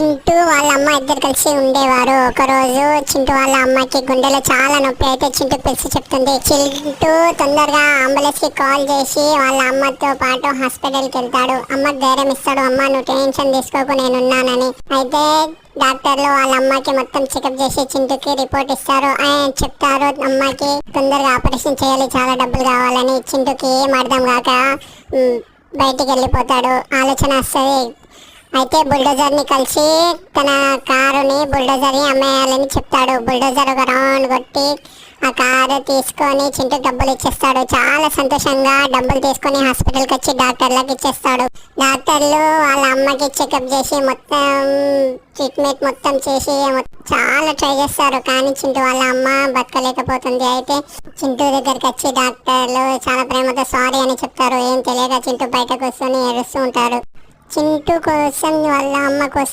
చింటూ వాళ్ళ అమ్మ ఇద్దరు కలిసి ఉండేవారు. ఒక రోజు చింటూ వాళ్ళ అమ్మకి గుండెలో చాలా నొప్పి అయితే చింటూకి పిలిచి చెప్తుంది. చింటూ తొందరగా అంబులెన్స్ కి కాల్ చేసి వాళ్ళ అమ్మతో పాటు హాస్పిటల్కి వెళ్తాడు. అమ్మకి ధైర్యం ఇస్తాడు, అమ్మ నువ్వు టెన్షన్ తీసుకోకు నేనున్నానని. అయితే డాక్టర్లు వాళ్ళ అమ్మకి మొత్తం చెకప్ చేసి చింటూకి రిపోర్ట్ ఇస్తారు. ఆయన చెప్తారు అమ్మకి తొందరగా ఆపరేషన్ చేయాలి, చాలా డబ్బులు కావాలని. చింటూకి ఏం అర్థం కాక బయటికి వెళ్ళిపోతాడు. ఆలోచన వస్తుంది. అయితే బుల్డోజర్ ని కలిసి తన కారుని బుల్డోజర్ ని అమ్మేయాలని చెప్తాడు. బుల్డోజర్ ఒక రౌండ్ కొట్టి ఆ కారు తీసుకొని చింటూ డబ్బులు ఇచ్చేస్తాడు. చాలా సంతోషంగా డబ్బులు తీసుకొని హాస్పిటల్కి వచ్చి డాక్టర్లకు ఇచ్చేస్తాడు. డాక్టర్లు వాళ్ళ అమ్మకి చెకప్ చేసి మొత్తం ట్రీట్మెంట్ మొత్తం చేసి చాలా ట్రై చేస్తారు. కానీ చింటూ వాళ్ళ అమ్మ బతకలేకపోతుంది. అయితే చింటూ దగ్గరికి వచ్చి డాక్టర్లు చాలా ప్రేమతో సారీ అని చెప్తారు. ఏం తెలియక చింటూ బయట కూర్చొని ఏడుస్తూ ఉంటారు. చింటూ కోసం వాళ్ళ అమ్మ కోసం